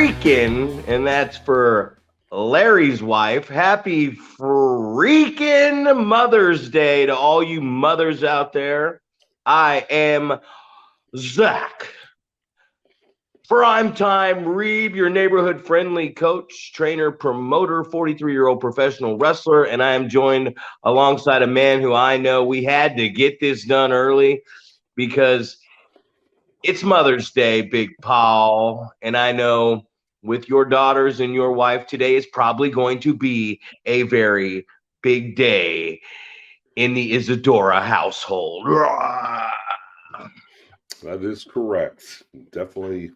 freaking, and that's for Larry's wife. Happy freaking Mother's Day to all you mothers out there. I am Zack. Primetime Reeb, your neighborhood friendly coach, trainer, promoter, 43-year-old professional wrestler, and I am joined alongside a man who I know we had to get this done early because it's Mother's Day, Big Paul, and I know with your daughters and your wife today is probably going to be a very big day in the Isadora household. That is correct. Definitely,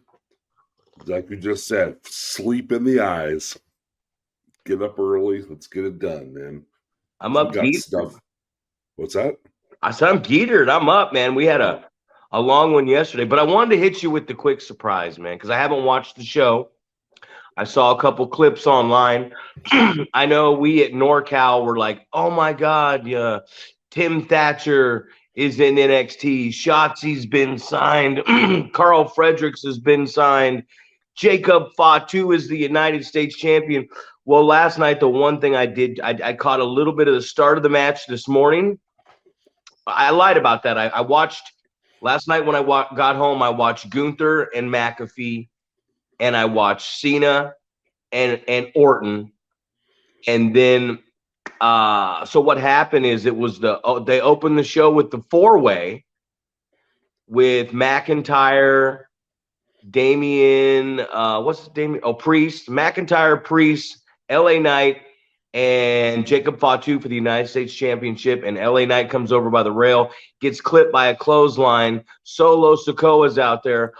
like you just said, sleep in the eyes. Get up early. Let's get it done, man. I'm We up got geetered. stuff. What's that? I said I'm geetered. I'm up, man. We had a long one yesterday, but I wanted to hit you with the quick surprise, man, because I haven't watched the show. I saw a couple clips online. I know we at NorCal were like, oh my God, yeah, Tim Thatcher is in NXT. Shotzi's been signed. Carl Fredericks has been signed. Jacob Fatu is the United States champion. Well, last night, the one thing I did, I caught a little bit of the start of the match this morning. I lied about that. I watched last night when I got home, I watched Gunther and McAfee, and I watched Cena and Orton, and then so what happened is it was they opened the show with the four-way with McIntyre, Damien, what's Damien? Oh, Priest, McIntyre, Priest, LA Knight, and Jacob Fatu for the United States Championship. And LA Knight comes over by the rail, gets clipped by a clothesline. Solo Sikoa's out there.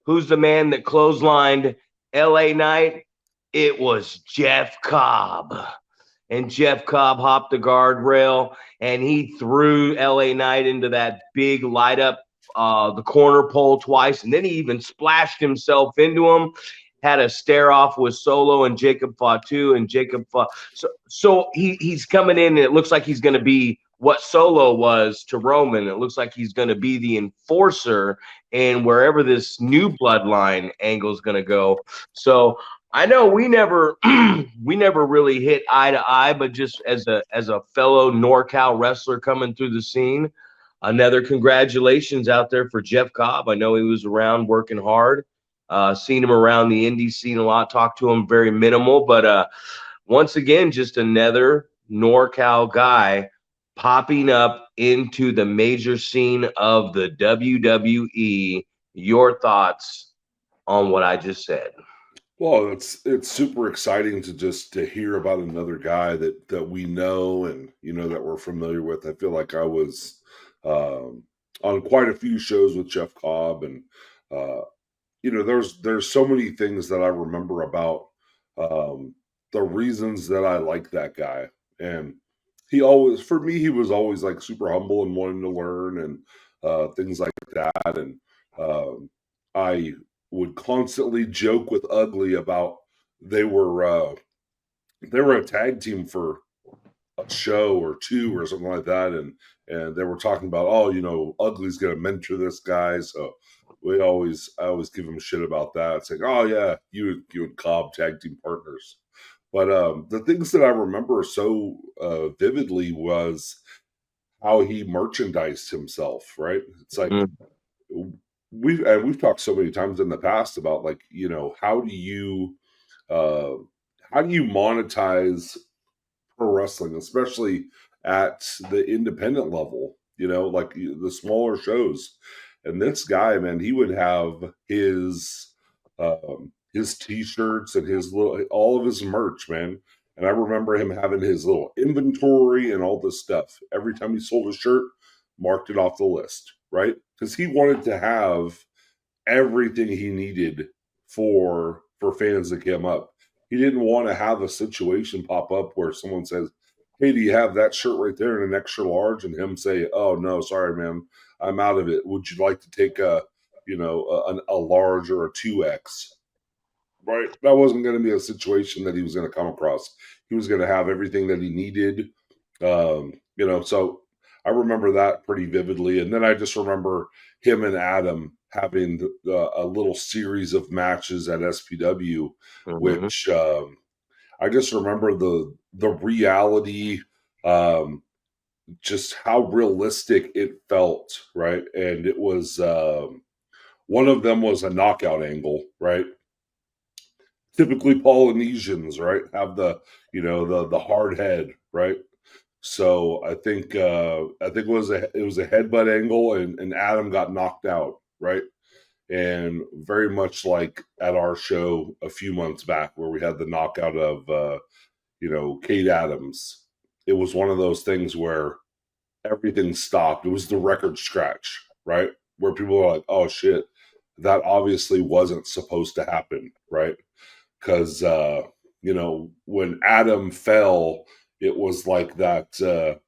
Who's the man that clotheslined LA Knight? It was Jeff Cobb. And Jeff Cobb hopped the guardrail and he threw LA Knight into that big light up the corner pole twice. And then he even splashed himself into him, had a stare off with Solo and Jacob Fatu. And so he's coming in and it looks like he's going to be what Solo was to Roman. It looks like he's going to be the enforcer and wherever this new bloodline angle is going to go. So I know we never really hit eye to eye, but just as a fellow NorCal wrestler coming through the scene, another congratulations out there for Jeff Cobb. I know he was around working hard. Seen him around the indie scene a lot, talked to him very minimal, but once again, just another NorCal guy popping up into the major scene of the WWE. Your thoughts on what I just said? Well, it's super exciting to hear about another guy that we know and that we're familiar with. I feel like I was on quite a few shows with Jeff Cobb, and there's so many things that I remember about the reasons that I like that guy. And for me, he was always like super humble and wanting to learn and things like that. And I would constantly joke with Ugly about they were a tag team for a show or two or something like that, and they were talking about, Ugly's gonna mentor this guy, so I always give him shit about that. It's like, oh yeah, you and Cobb tag team partners. But the things that I remember so vividly was how he merchandised himself, right? It's like we've talked so many times in the past about like, how do you monetize pro wrestling, especially at the independent level, like the smaller shows. And this guy, man, he would have his t-shirts and all of his merch, man. And I remember him having his little inventory and all this stuff. Every time he sold a shirt, marked it off the list, right? Because he wanted to have everything he needed for fans that came up. He didn't want to have a situation pop up where someone says, hey, do you have that shirt right there in an extra large? And him say, oh, no, sorry, man, I'm out of it. Would you like to take a large or a 2X? Right? That wasn't going to be a situation that he was going to come across. He was going to have everything that he needed. So I remember that pretty vividly. And then I just remember him and Adam having a little series of matches at SPW, Mm-hmm. which I just remember the reality, just how realistic it felt, right? And it was one of them was a knockout angle, right? Typically Polynesians, right, have the the hard head, right? So I think it was a headbutt angle, and Adam got knocked out, right? And very much like at our show a few months back where we had the knockout of Kate Adams, it was one of those things where everything stopped. It was the record scratch, right? Where people were like, "Oh shit, that obviously wasn't supposed to happen," right? Because when Adam fell, it was like that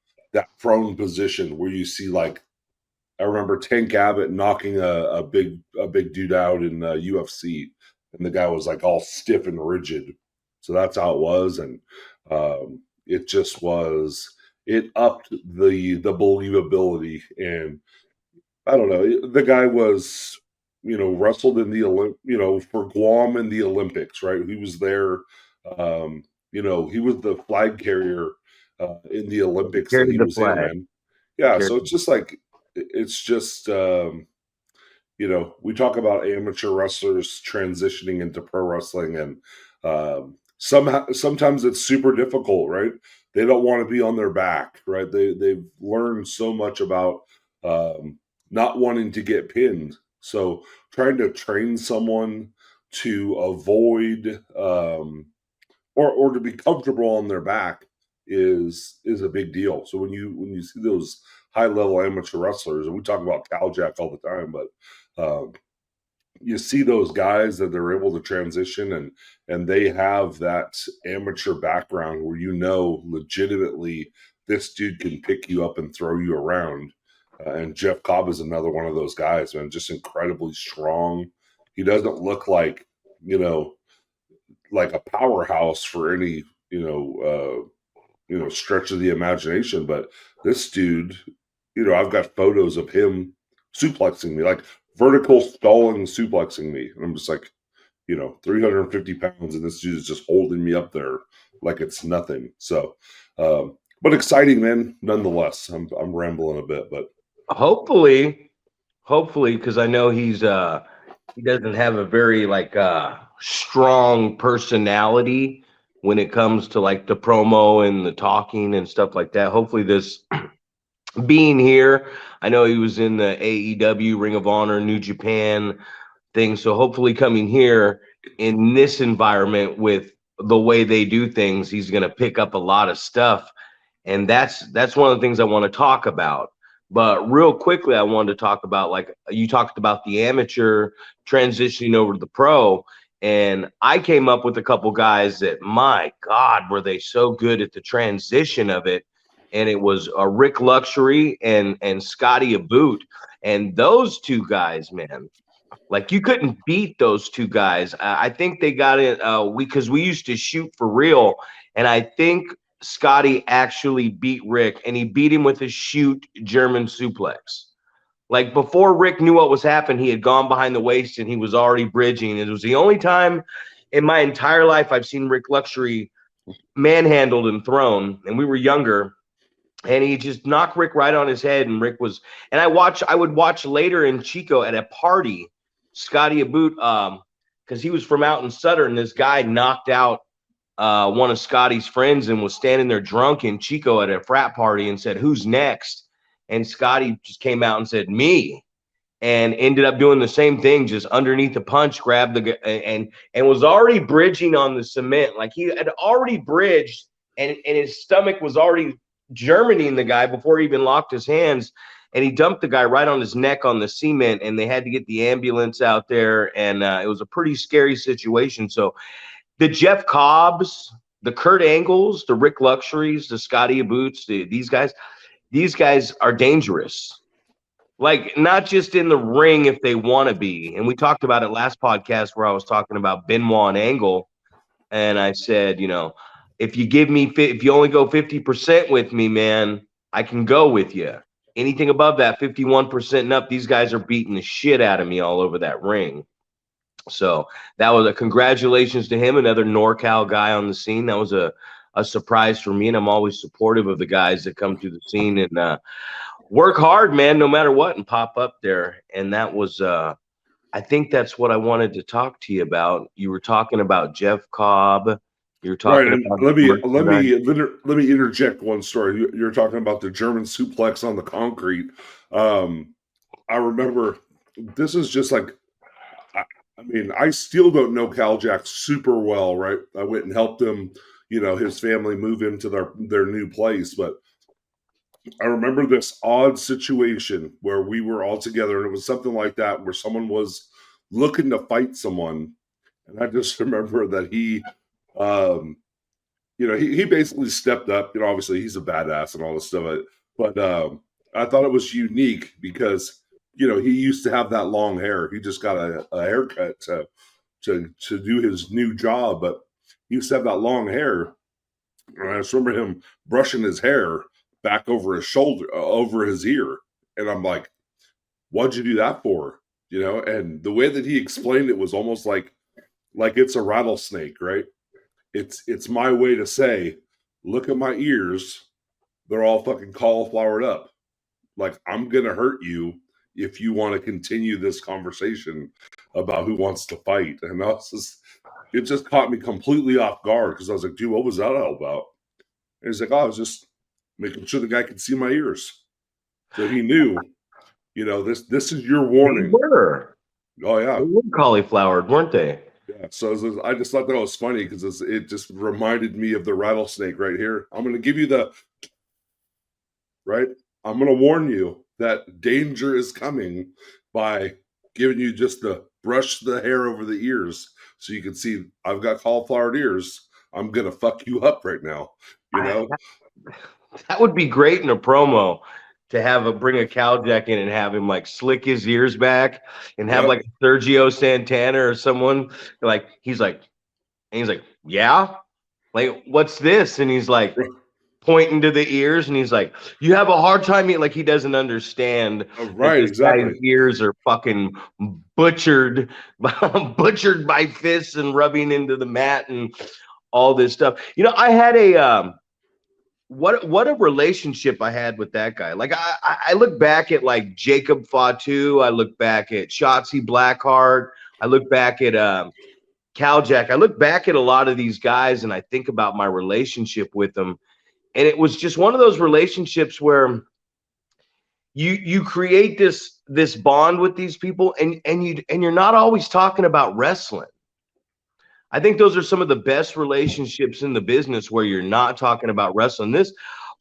prone position where you see, like, I remember Tank Abbott knocking a big dude out in UFC, and the guy was like all stiff and rigid. So that's how it was, and it just was. It upped the believability, and I don't know. The guy was, wrestled in the for Guam in the Olympics, right? He was there. He was the flag carrier in the Olympics that Carried he the was in, flag. man. Yeah, Carried. so it's just like it's just we talk about amateur wrestlers transitioning into pro wrestling, and sometimes it's super difficult, right? They don't want to be on their back, right? They've learned so much about not wanting to get pinned. So trying to train someone to avoid or to be comfortable on their back is a big deal. So when you see those high level amateur wrestlers, and we talk about Caljack all the time, but you see those guys that they're able to transition, and they have that amateur background where legitimately this dude can pick you up and throw you around. And Jeff Cobb is another one of those guys, man, just incredibly strong. He doesn't look like like a powerhouse for any stretch of the imagination, but this dude, I've got photos of him suplexing me, like vertical stalling suplexing me, and I'm just like, 350 pounds, and this dude is just holding me up there like it's nothing. So but exciting, man, nonetheless. I'm rambling a bit, but Hopefully, because I know he doesn't have a very strong personality when it comes to like the promo and the talking and stuff like that. Hopefully this being here, I know he was in the AEW, Ring of Honor, New Japan thing. So hopefully coming here in this environment with the way they do things, he's going to pick up a lot of stuff. And that's one of the things I want to talk about. But real quickly, I wanted to talk about, like you talked about, the amateur transitioning over to the pro. And I came up with a couple guys that, my God, were they so good at the transition of it. And it was Rick Luxury and Scotty Aboot. And those two guys, man, like you couldn't beat those two guys. I think they got it because we used to shoot for real. And I think Scotty actually beat Rick, and he beat him with a shoot German suplex. Like before Rick knew what was happening, he had gone behind the waist and he was already bridging. It was the only time in my entire life I've seen Rick Luxury manhandled and thrown. And we were younger, and he just knocked Rick right on his head. And Rick was, and I would watch later in Chico at a party, Scotty Aboot, because he was from out in Southern. This guy knocked out one of Scotty's friends and was standing there drunk in Chico at a frat party and said, "Who's next?" And Scotty just came out and said, "Me," and ended up doing the same thing, just underneath the punch, grabbed the and was already bridging on the cement. Like he had already bridged, and his stomach was already Germanying the guy before he even locked his hands. And he dumped the guy right on his neck on the cement, and they had to get the ambulance out there. And it was a pretty scary situation. So the Jeff Cobbs, the Kurt Angles, the Rick Luxuries, the Scotty Aboots, these guys are dangerous. Like not just in the ring if they want to be. And we talked about it last podcast where I was talking about Benoit and Angle, and I said, if you only go 50% with me, man, I can go with you. anything above that 51% and up, these guys are beating the shit out of me all over that ring. So that was a congratulations to him, another NorCal guy on the scene. That was a surprise for me, and I'm always supportive of the guys that come through the scene and work hard, man, no matter what, and pop up there. And that was I think that's what I wanted to talk to you about. You were talking about Jeff Cobb. You were Right, talking and about let me interject one story. You're talking about the German suplex on the concrete. I remember this is just like, I mean, I still don't know Cal Jack super well, right? I went and helped him, his family move into their new place, but I remember this odd situation where we were all together, and it was something like that where someone was looking to fight someone, and I just remember that he basically stepped up. Obviously he's a badass and all this stuff, but I thought it was unique because he used to have that long hair. He just got a haircut to do his new job, but he used to have that long hair, and I just remember him brushing his hair back over his shoulder, over his ear, and I'm like, "What'd you do that for?" And the way that he explained it was almost like it's a rattlesnake, right? It's my way to say, look at my ears. They're all fucking cauliflowered up. Like, I'm going to hurt you if you want to continue this conversation about who wants to fight. And it just caught me completely off guard because I was like, dude, what was that all about? And he's like, oh, I was just making sure the guy could see my ears. So he knew, this is your warning. They were. Oh, yeah. They were cauliflowered, weren't they? Yeah, so I just thought that was funny because it just reminded me of the rattlesnake right here. I'm going to give you I'm going to warn you that danger is coming by giving you just the brush the hair over the ears so you can see I've got cauliflowered ears. I'm going to fuck you up right now, That would be great in a promo to bring a Cal Jack in and have him like slick his ears back and have like Sergio Santana or someone like he's like yeah, like what's this? And he's like pointing to the ears and he's like, you have a hard time eating, like he doesn't understand. Right, exactly. Guy's ears are fucking butchered by fists and rubbing into the mat and all this stuff. I had a what a relationship I had with that guy. Like I look back at like Jacob Fatu, I look back at Shotzi Blackheart, I look back at Cal Jack, I look back at a lot of these guys and I think about my relationship with them. And it was just one of those relationships where you create this bond with these people and you're not always talking about wrestling. I think those are some of the best relationships in the business where you're not talking about wrestling.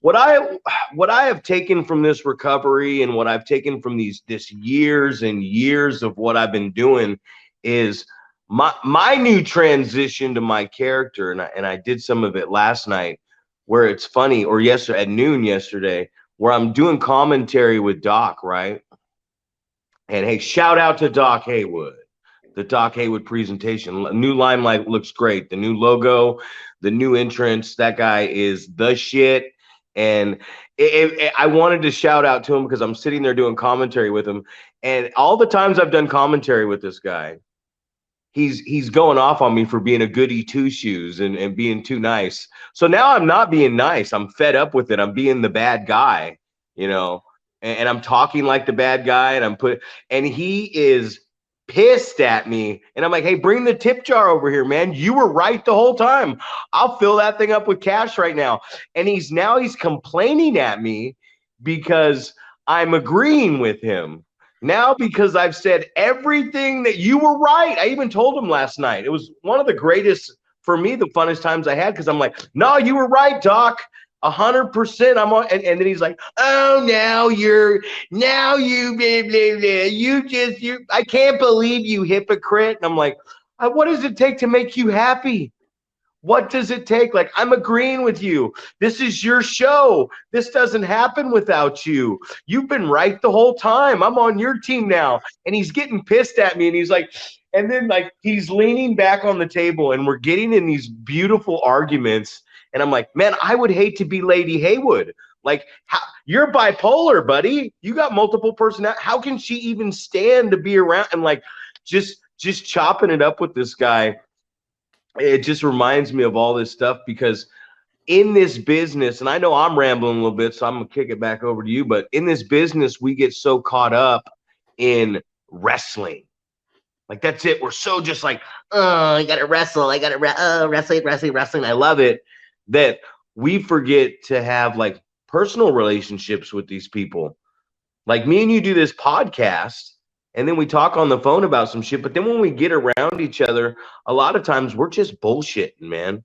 What I have taken from this recovery and what I've taken from this years and years of what I've been doing is my new transition to my character. And I did some of it last night where it's funny, or at noon yesterday, where I'm doing commentary with Doc, right? And hey, shout out to Doc Haywood. The Doc Haywood presentation. New Limelight looks great. The new logo, the new entrance. That guy is the shit. And I wanted to shout out to him because I'm sitting there doing commentary with him. And all the times I've done commentary with this guy, he's going off on me for being a goody two shoes and being too nice. So now I'm not being nice. I'm fed up with it. I'm being the bad guy, and I'm talking like the bad guy. And he is pissed at me, and I'm like, hey, bring the tip jar over here, man. You were right the whole time. I'll fill that thing up with cash right now. And he's complaining at me because I'm agreeing with him now because I've said everything that you were right. I even told him last night. It was one of the greatest, for me, the funnest times I had because I'm like, no, you were right, Doc. 100%. I'm on, and then he's like, oh, now you blah, blah, blah. I can't believe you, hypocrite. And I'm like, what does it take to make you happy? What does it take? Like, I'm agreeing with you. This is your show. This doesn't happen without you. You've been right the whole time. I'm on your team now. And he's getting pissed at me. And he's like, and then like he's leaning back on the table and we're getting in these beautiful arguments. And I'm like, man, I would hate to be Lady Haywood. Like, you're bipolar, buddy. You got multiple personalities. How can she even stand to be around? And like, just chopping it up with this guy, it just reminds me of all this stuff because in this business, and I know I'm rambling a little bit, so I'm gonna kick it back over to you, but in this business, we get so caught up in wrestling. Like, that's it. We're so just like, oh, I gotta wrestle. I gotta wrestling. I love it. That we forget to have like personal relationships with these people. Like, me and you do this podcast, and then we talk on the phone about some shit. But then when we get around each other, a lot of times we're just bullshitting, man.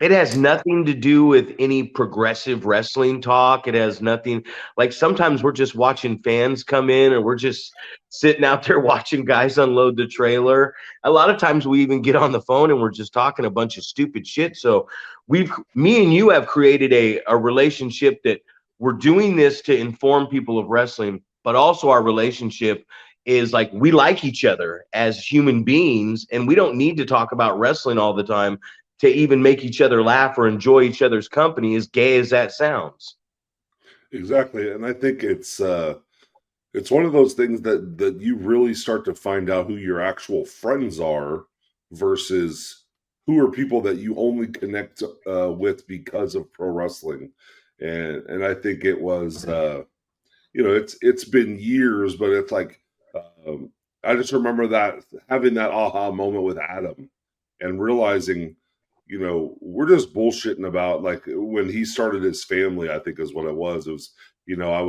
It has nothing to do with any progressive wrestling talk. It has nothing, like, sometimes we're just watching fans come in, or we're just sitting out there watching guys unload the trailer. A lot of times we even get on the phone and we're just talking a bunch of stupid shit. So me and you have created a relationship that we're doing this to inform people of wrestling, but also our relationship is like, we like each other as human beings, and we don't need to talk about wrestling all the time to even make each other laugh or enjoy each other's company, as gay as that sounds. Exactly. And I think it's one of those things that you really start to find out who your actual friends are versus who are people that you only connect with because of pro wrestling. And I think it was it's been years, but it's like I just remember that having that aha moment with Adam and realizing, we're just bullshitting about, like, when he started his family, I think is what it was. It was, I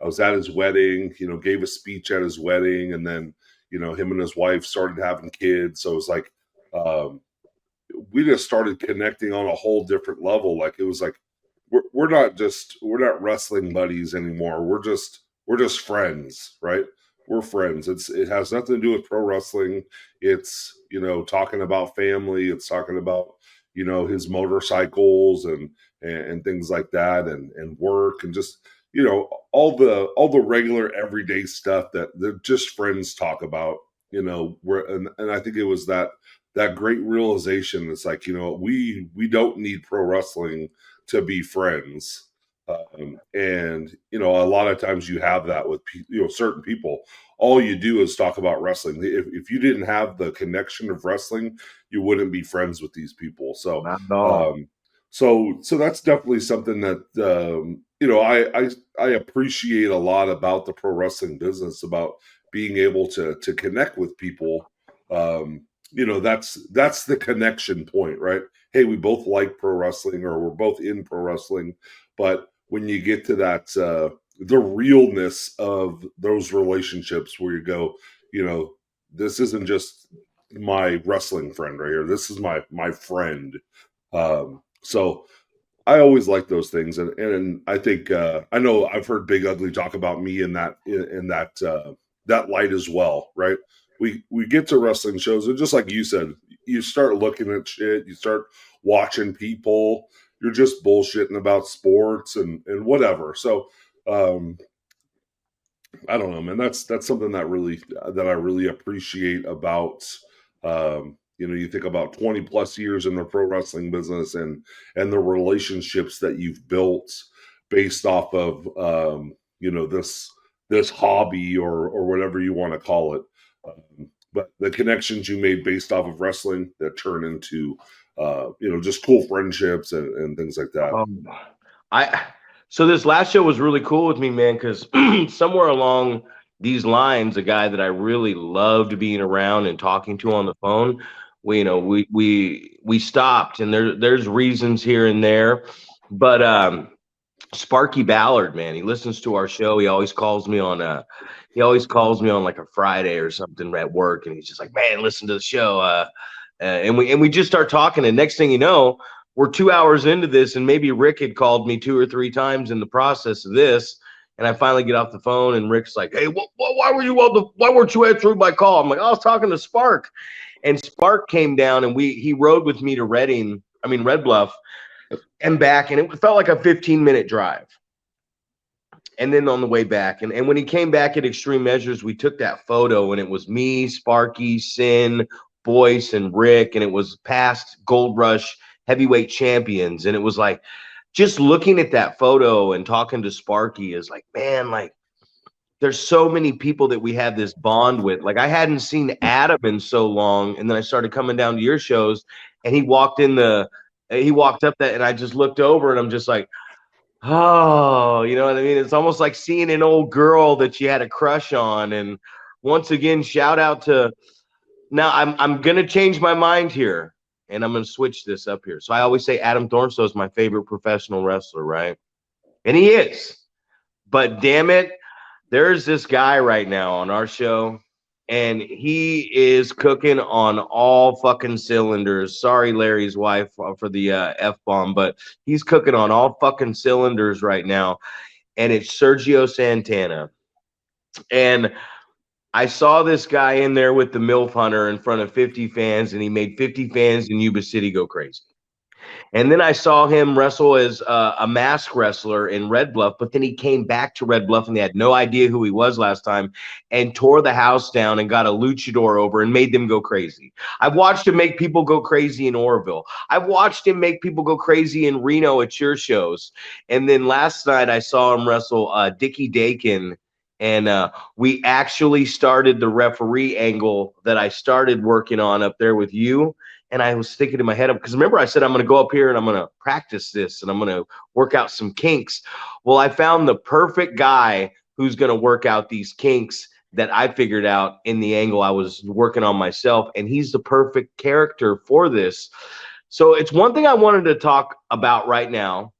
was at his wedding, gave a speech at his wedding, and then, him and his wife started having kids. So it was like, we just started connecting on a whole different level. Like, it was like, we're not wrestling buddies anymore. We're just friends, right? We're friends. It has nothing to do with pro wrestling. It's, talking about family. It's talking about, his motorcycles and things like that, and work, and just, all the regular everyday stuff that they're just friends talk about, and I think it was that great realization. It's like, we don't need pro wrestling to be friends. And a lot of times you have that with certain people. All you do is talk about wrestling. If you didn't have the connection of wrestling, you wouldn't be friends with these people. So Not at all. So that's definitely something that I appreciate a lot about the pro wrestling business, about being able to connect with people. That's the connection point, right? Hey, we both like pro wrestling, or we're both in pro wrestling. But when you get to that, the realness of those relationships, where you go, this isn't just my wrestling friend right here. This is my friend. So I always like those things, and I think I know I've heard Big Ugly talk about me in that that light as well, right? We get to wrestling shows, and just like you said, you start looking at shit, you start watching people, you're just bullshitting about sports and whatever. So I don't know, man. That's something that I really appreciate about you think about 20 plus years in the pro wrestling business, and the relationships that you've built based off of this hobby, or whatever you want to call it. But the connections you made based off of wrestling that turn into just cool friendships and things like that. So this last show was really cool with me, man, because somewhere along these lines, a guy that I really loved being around and talking to on the phone, we stopped, and there's reasons here and there, but Sparky Ballard, man, he listens to our show. He always calls me on like a Friday or something at work, and he's just like, man, listen to the show. And we just start talking, and next thing you know, we're 2 hours into this, and maybe Rick had called me 2 or 3 times in the process of this, and I finally get off the phone, and Rick's like, hey, why weren't you answering my call? I'm like, I was talking to Spark, and Spark came down, and he rode with me to Red Bluff, and back, and it felt like a 15-minute drive. And then on the way back, and when he came back at Extreme Measures, we took that photo, and it was me, Sparky, Sin, Boyce, and Rick, and it was past Gold Rush heavyweight champions, and it was like, just looking at that photo and talking to Sparky is like, man, like there's so many people that we have this bond with. Like I hadn't seen Adam in so long, and then I started coming down to your shows, and he walked up that, and I just looked over, and I'm just like, oh, you know what I mean? It's almost like seeing an old girl that you had a crush on. And once again, shout out to now. I'm gonna change my mind here, and I'm gonna switch this up here. So I always say Adam Thornstow is my favorite professional wrestler, right? And he is. But damn it, there's this guy right now on our show, and he is cooking on all fucking cylinders. Sorry, Larry's wife, for the F bomb, but he's cooking on all fucking cylinders right now. And it's Sergio Santana. And I saw this guy in there with the MILF Hunter in front of 50 fans, and he made 50 fans in Yuba City go crazy. And then I saw him wrestle as a mask wrestler in Red Bluff, but then he came back to Red Bluff and they had no idea who he was last time and tore the house down and got a luchador over and made them go crazy. I've watched him make people go crazy in Oroville. I've watched him make people go crazy in Reno at your shows. And then last night I saw him wrestle Dickie Dakin. And we actually started the referee angle that I started working on up there with you. And I was thinking in my head, because remember I said I'm going to go up here and I'm going to practice this and I'm going to work out some kinks. Well, I found the perfect guy who's going to work out these kinks that I figured out in the angle I was working on myself. And he's the perfect character for this. So it's one thing I wanted to talk about right now.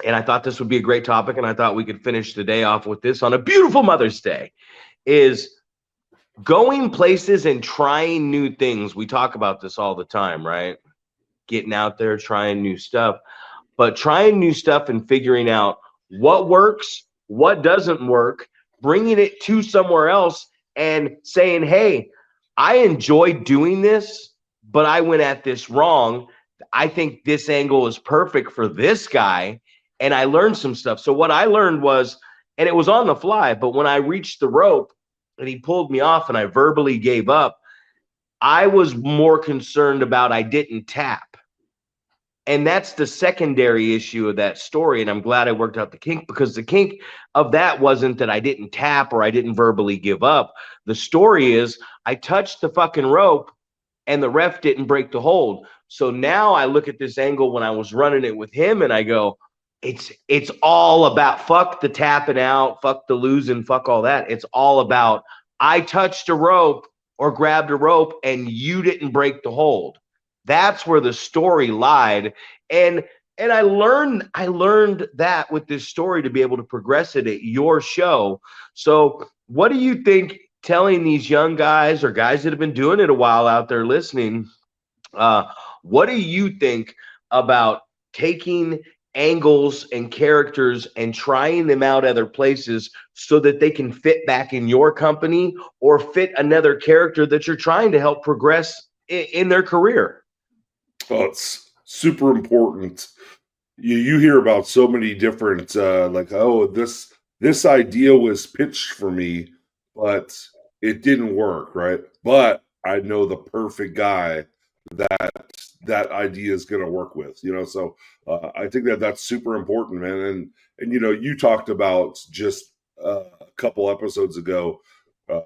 And I thought this would be a great topic. And I thought we could finish the day off with this on a beautiful Mother's Day is going places and trying new things. We talk about this all the time, right? Getting out there, trying new stuff, but trying new stuff and figuring out what works, what doesn't work, bringing it to somewhere else and saying, hey, I enjoy doing this, but I went at this wrong. I think this angle is perfect for this guy. And I learned some stuff. So what I learned was, and it was on the fly, but when I reached the rope, and he pulled me off and I verbally gave up, I was more concerned about I didn't tap. And that's the secondary issue of that story. And I'm glad I worked out the kink, because the kink of that wasn't that I didn't tap or I didn't verbally give up. The story is I touched the fucking rope and the ref didn't break the hold. So now I look at this angle when I was running it with him and I go, it's all about fuck the tapping out, fuck the losing, fuck all that. It's all about I touched a rope or grabbed a rope and you didn't break the hold. That's where the story lied. And I learned that with this story to be able to progress it at your show. So what do you think telling these young guys or guys that have been doing it a while out there listening, what do you think about taking angles and characters and trying them out other places so that they can fit back in your company or fit another character that you're trying to help progress in their career? Oh, it's super important. You hear about so many different like, oh, this idea was pitched for me, but it didn't work, right? But I know the perfect guy that idea is going to work with, so I think that's super important, man. And you talked about just a couple episodes ago,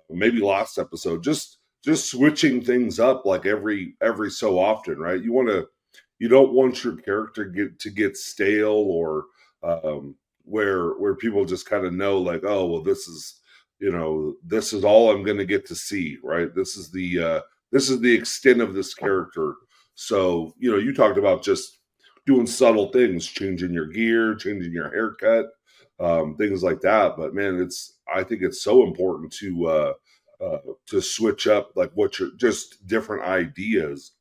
maybe last episode, just switching things up like every so often, right? You don't want your character to get stale or where people just kind of know like, oh, well, this is all I'm going to get to see, right? This is the extent of this character. So, you talked about just doing subtle things, changing your gear, changing your haircut, things like that. But man, I think it's so important to switch up like what you're just different ideas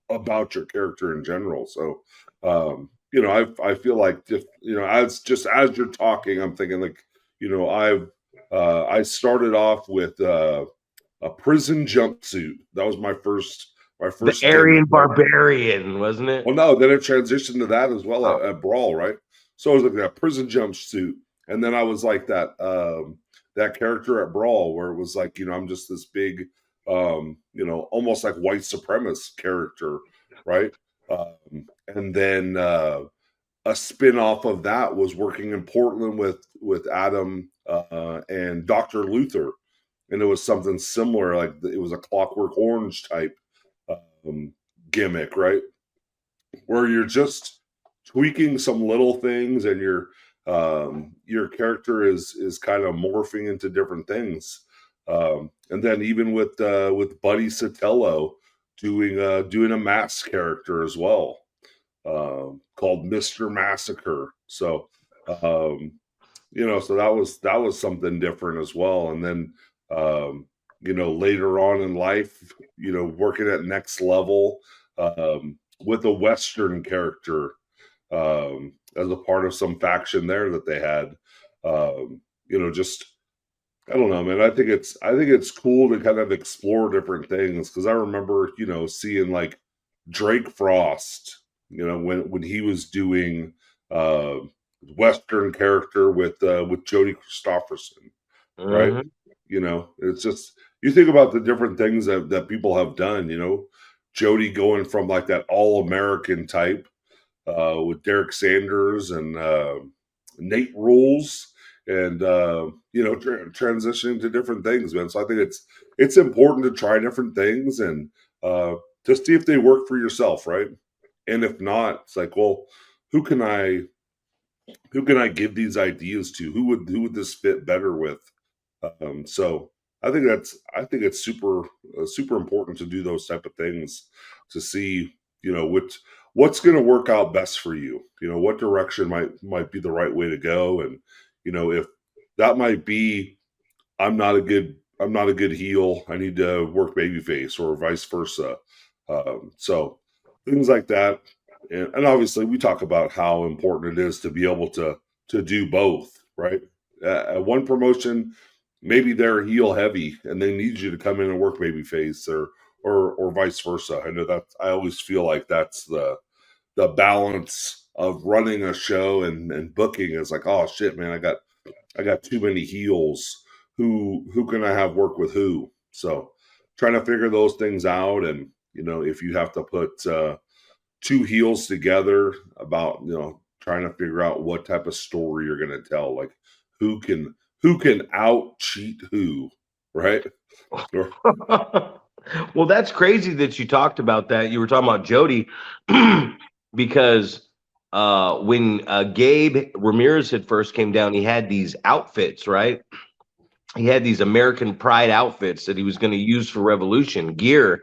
about your character in general. So, I feel like as you're talking, I'm thinking like, I started off with a prison jumpsuit. That was my first The Aryan Barbarian, wasn't it? Well, no, then it transitioned to that as well at Brawl, right? So I was like that prison jumpsuit, and then I was like that character at Brawl where it was like, I'm just this big, almost like white supremacist character, right? And then a spin-off of that was working in Portland with Adam and Dr. Luther, and it was something similar, like it was a Clockwork Orange type gimmick, right? Where you're just tweaking some little things, and your character is kind of morphing into different things. And then even with Buddy Sotelo doing a mask character as well, called Mr. Massacre. So so that was something different as well. And then later on in life, working at Next Level with a Western character as a part of some faction there that they had. Just I don't know, man. I think it's cool to kind of explore different things, because I remember seeing like Drake Frost, when he was doing Western character with Jodie Christopherson, right? It's just, you think about the different things that people have done. Jodie going from like that all American type with Derek Sanders and Nate Rules, and transitioning to different things, man. So I think it's important to try different things and just see if they work for yourself, right? And if not, it's like, well, who can I give these ideas to? Who would this fit better with? So I think it's super important to do those type of things to see, what's going to work out best for you. What direction might be the right way to go, and if that might be, I'm not a good heel, I need to work babyface, or vice versa. So things like that, and obviously we talk about how important it is to be able to do both, right? At one promotion, maybe they're heel heavy and they need you to come in and work babyface, or vice versa. I know that I always feel like that's the balance of running a show and booking, is like, oh shit, man, I got too many heels. Who can I have work with who? So trying to figure those things out, and if you have to put two heels together, about trying to figure out what type of story you're going to tell, like who can out cheat who, right? Well, that's crazy that you talked about that. You were talking about Jody because when Gabe Ramirez had first came down, he had these outfits, right? He had these American Pride outfits that he was going to use for Revolution gear,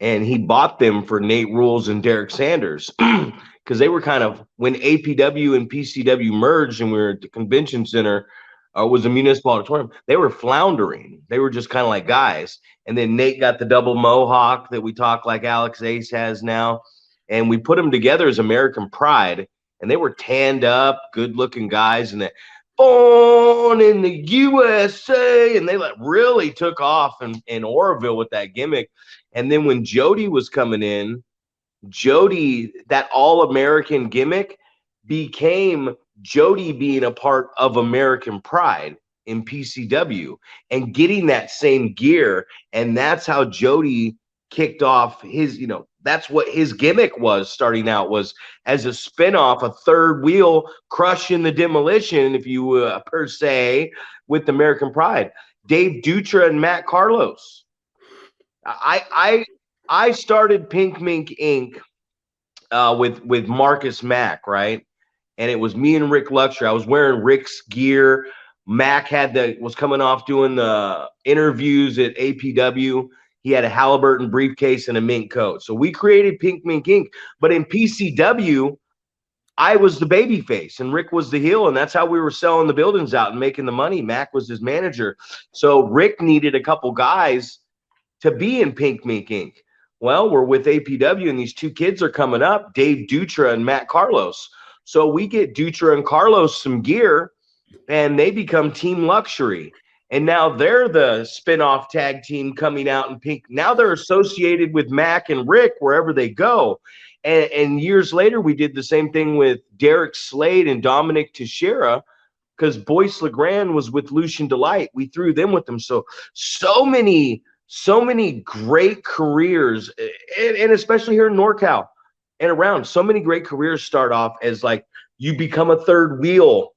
and he bought them for Nate Rules and Derek Sanders because they were kind of, when APW and PCW merged and we were at the convention center, was a municipal auditorium, they were floundering. They were just kind of like guys. And then Nate got the double mohawk that we talk like Alex Ace has now. And we put them together as American Pride. And they were tanned up, good looking guys. And they born in the USA. And they really took off in Oroville with that gimmick. And then when Jody was coming in, Jody, that all-American gimmick became Jody being a part of American Pride in PCW and getting that same gear. And that's how Jody kicked off his, that's what his gimmick was starting out, was as a spinoff, a third wheel crushing the demolition, if you per se, with American Pride. Dave Dutra and Matt Carlos. I started Pink Mink Inc. With Marcus Mack, right? And it was me and Rick Luxury. I was wearing Rick's gear. Mack was coming off doing the interviews at APW. He had a Halliburton briefcase and a mink coat. So we created Pink Mink Inc. But in PCW, I was the baby face and Rick was the heel, and that's how we were selling the buildings out and making the money. Mack was his manager. So Rick needed a couple guys to be in Pink Mink Inc. Well, we're with APW, and these two kids are coming up, Dave Dutra and Matt Carlos. So we get Dutra and Carlos some gear, and they become Team Luxury. And now they're the spinoff tag team coming out in pink. Now they're associated with Mac and Rick wherever they go. And years later, we did the same thing with Derek Slade and Dominic Teixeira, because Boyce LeGrand was with Lucian Delight. We threw them with them. So many great careers, and especially here in NorCal and around, so many great careers start off as like you become a third wheel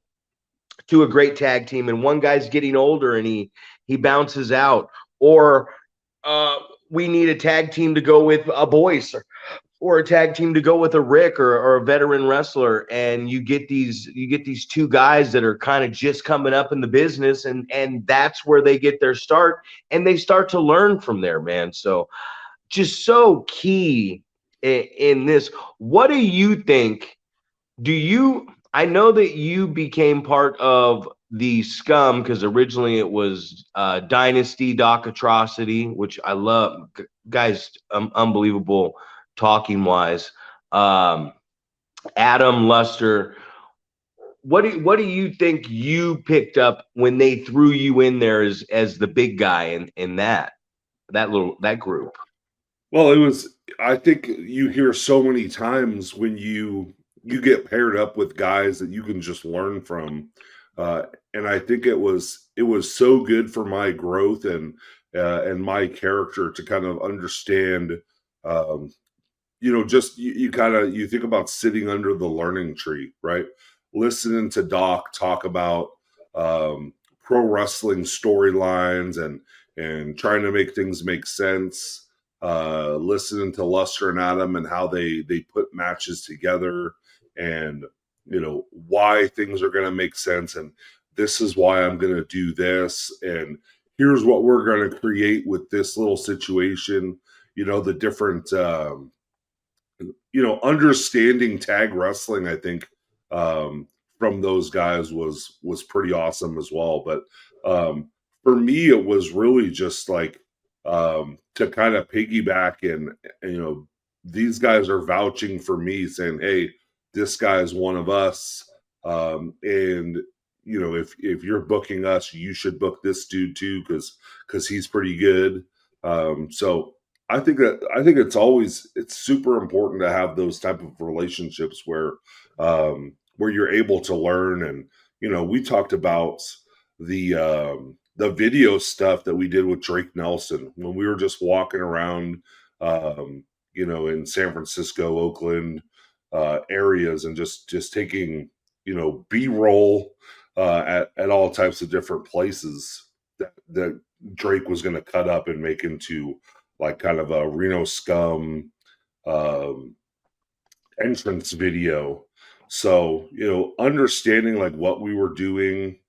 to a great tag team, and one guy's getting older and he bounces out, or we need a tag team to go with a Boyce, or a tag team to go with a Rick, or a veteran wrestler, and you get these two guys that are kind of just coming up in the business, and that's where they get their start, and they start to learn from there, man. So just so key in this. What do you think? I know that you became part of the Scum because originally it was Dynasty Doc Atrocity, which I love. Guys, unbelievable talking wise. Adam Luster. What do you think you picked up when they threw you in there as the big guy in that group? Well, it was, I think you hear so many times when you get paired up with guys that you can just learn from. And I think it was so good for my growth and my character to kind of understand, um, just you kind of you think about sitting under the learning tree, right? Listening to Doc talk about um, pro wrestling storylines and trying to make things make sense. Listening to Luster and Adam and how they put matches together, and why things are going to make sense, and this is why I'm going to do this, and here's what we're going to create with this little situation. The different understanding tag wrestling, I think, from those guys was pretty awesome as well. But for me, it was really just like to kind of piggyback, and these guys are vouching for me, saying, "Hey, this guy is one of us," and if you're booking us, you should book this dude too, because he's pretty good. So I think it's super important to have those type of relationships where you're able to learn. And we talked about the video stuff that we did with Drake Nelson when we were just walking around, in San Francisco, Oakland areas, and just taking B-roll at all types of different places that Drake was going to cut up and make into like kind of a Reno Scum entrance video. So, understanding like what we were doing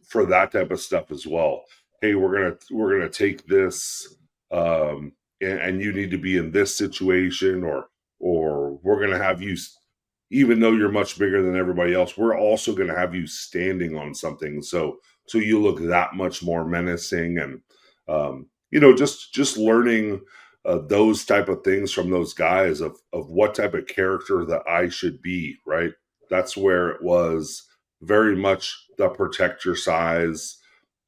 for that type of stuff as well. Hey, we're gonna take this, and you need to be in this situation, or we're gonna have you, even though you're much bigger than everybody else, we're also gonna have you standing on something, so you look that much more menacing. And just learning those type of things from those guys of what type of character that I should be, right? That's where it was very much the protect your size,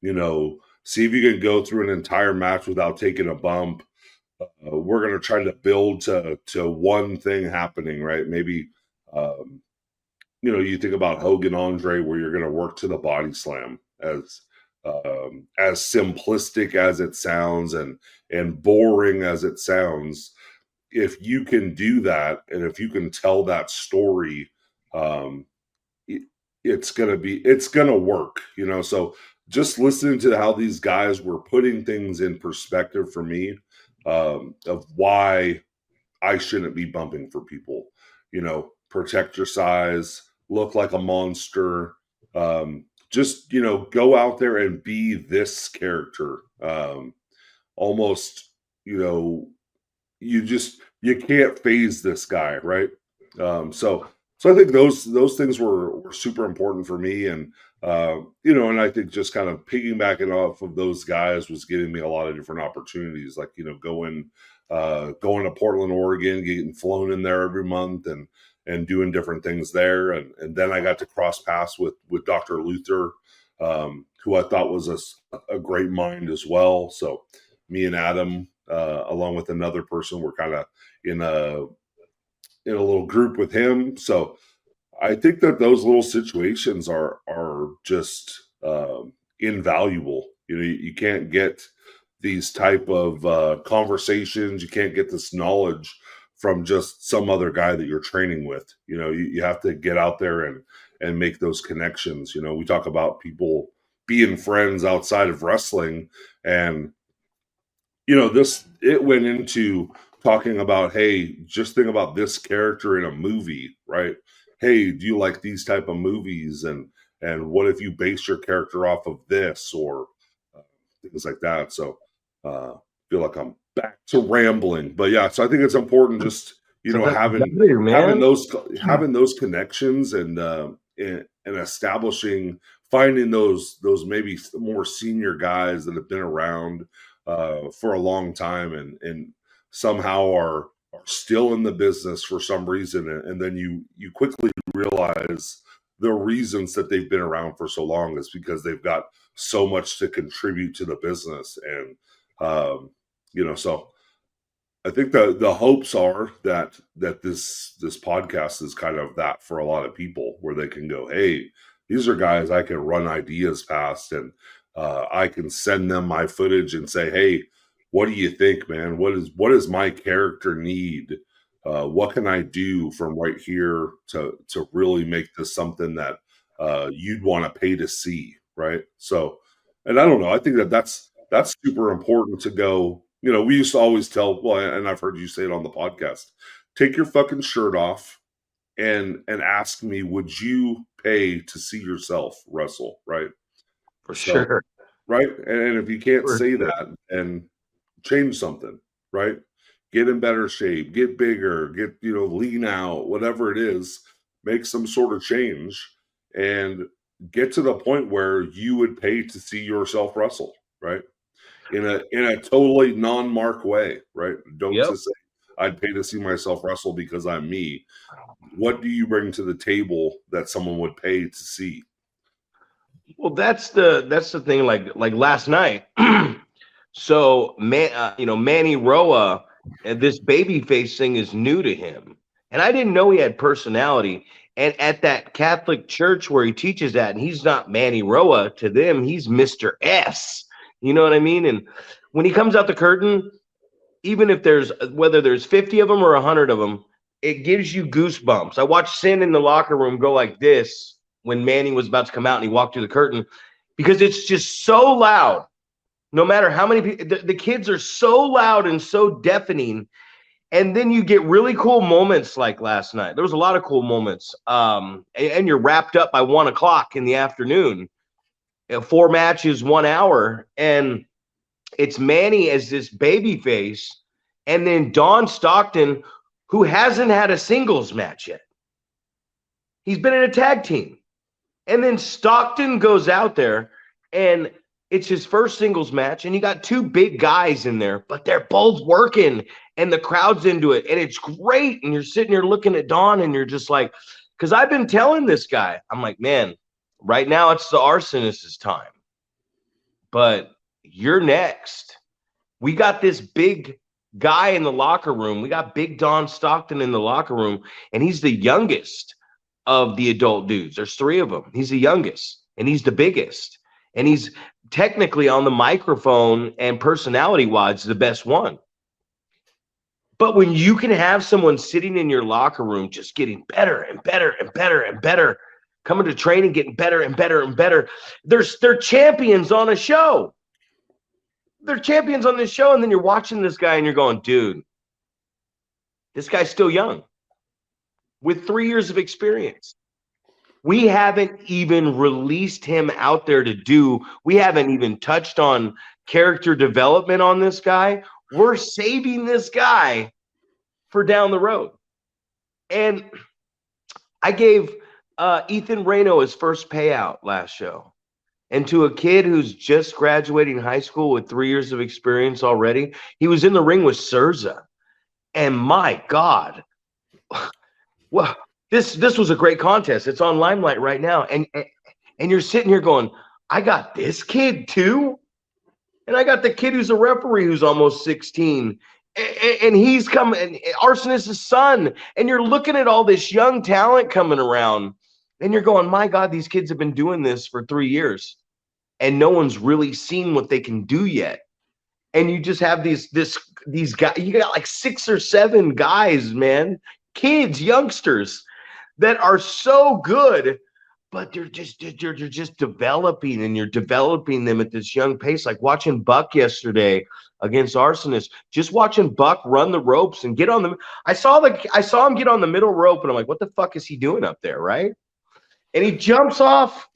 see if you can go through an entire match without taking a bump. We're going to try to build to one thing happening, right? Maybe, you think about Hogan Andre, where you're going to work to the body slam, as simplistic as it sounds and boring as it sounds. If you can do that, and if you can tell that story, it's gonna work. So just listening to how these guys were putting things in perspective for me, of why I shouldn't be bumping for people. Protect your size, look like a monster. Just go out there and be this character. Almost, you can't phase this guy, right? So I think those things were super important for me, and and I think just kind of piggybacking off of those guys was giving me a lot of different opportunities, like going to Portland, Oregon, getting flown in there every month, and doing different things there, and then I got to cross paths with Dr. Luther, who I thought was a great mind as well. So me and Adam, along with another person, were kind of in a little group with him. So I think that those little situations are just invaluable. You can't get these type of conversations. You can't get this knowledge from just some other guy that you're training with. You know, you have to get out there and make those connections. You know, we talk about people being friends outside of wrestling, and you know, it went into talking about, hey, just think about this character in a movie, right? Hey, do you like these type of movies? And what if you base your character off of this, or things like that? So I feel like I'm back to rambling, but yeah. So I think it's important, just So that's having better, man. having those connections, and establishing, finding those maybe more senior guys that have been around for a long time, and somehow are still in the business for some reason, and then you quickly realize the reasons that they've been around for so long is because they've got so much to contribute to the business. And you know, so I think the hopes are that this podcast is kind of that for a lot of people, where they can go, hey, these are guys I can run ideas past, and I can send them my footage and say, hey, what do you think, man? What does my character need? What can I do from right here to really make this something that you'd want to pay to see, right? So, and I don't know, I think that's super important to go. You know, we used to always tell, well, and I've heard you say it on the podcast, take your fucking shirt off and ask me, would you pay to see yourself wrestle, right? For So, sure. right? And if you can't For say sure. that, and change something, right? Get in better shape, get bigger, get, you know, lean out, whatever it is, make some sort of change, and get to the point where you would pay to see yourself wrestle, right? In a totally non-mark way, right? Don't Yep. just say, I'd pay to see myself wrestle because I'm me. What do you bring to the table that someone would pay to see? Well, that's the thing. Like last night. So Manny Roa, this baby face thing is new to him, and I didn't know he had personality. And at that Catholic church where he teaches at, and he's not Manny Roa to them, he's Mr. S. You know what I mean? And when he comes out the curtain, even if whether there's 50 of them or 100 of them, it gives you goosebumps. I watched Sin in the locker room go like this when Manny was about to come out and he walked through the curtain, because it's just so loud. No matter how many people, the kids are so loud and so deafening. And then you get really cool moments like last night. There was a lot of cool moments. And you're wrapped up by 1 o'clock in the afternoon. 4 matches, 1 hour. And it's Manny as this baby face, and then Don Stockton, who hasn't had a singles match yet. He's been in a tag team. And then Stockton goes out there, and it's his first singles match, and you got 2 big guys in there, but they're both working, and the crowd's into it, and it's great. And you're sitting here looking at Don, and you're just like, because I've been telling this guy, I'm like, man, right now it's the arsonist's time, but you're next. We got this big guy in the locker room. We got big Don Stockton in the locker room, and he's the youngest of the adult dudes. There's 3 of them. He's the youngest, and he's the biggest, and he's technically on the microphone and personality-wise the best one. But when you can have someone sitting in your locker room just getting better and better and better and better, coming to training, getting better and better and better, they're champions on a show. They're champions on this show, and then you're watching this guy and you're going, dude, this guy's still young with 3 years of experience. We haven't even released him out there to do. We haven't even touched on character development on this guy. We're saving this guy for down the road. And I gave Ethan Reno his first payout last show. And to a kid who's just graduating high school with 3 years of experience already, he was in the ring with Surza. And my God, well, this was a great contest. It's on Limelight right now. And you're sitting here going, I got this kid too? And I got the kid who's a referee who's almost 16. And he's coming, Arsonist's son. And you're looking at all this young talent coming around. And you're going, my God, these kids have been doing this for 3 years. And no one's really seen what they can do yet. and you just have these guys. You got like 6 or 7 guys, man, kids, youngsters that are so good, but they're just developing, and you're developing them at this young pace. Like watching Buck yesterday against Arsonist, just watching Buck run the ropes and get on the. I saw him get on the middle rope, and I'm like, what the fuck is he doing up there, right? And he jumps off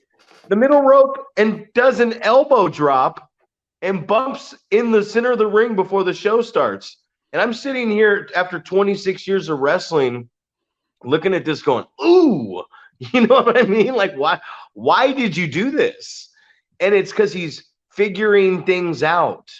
the middle rope and does an elbow drop and bumps in the center of the ring before the show starts. And I'm sitting here after 26 years of wrestling, looking at this going, ooh, you know what I mean? Like, why did you do this? And it's because he's figuring things out.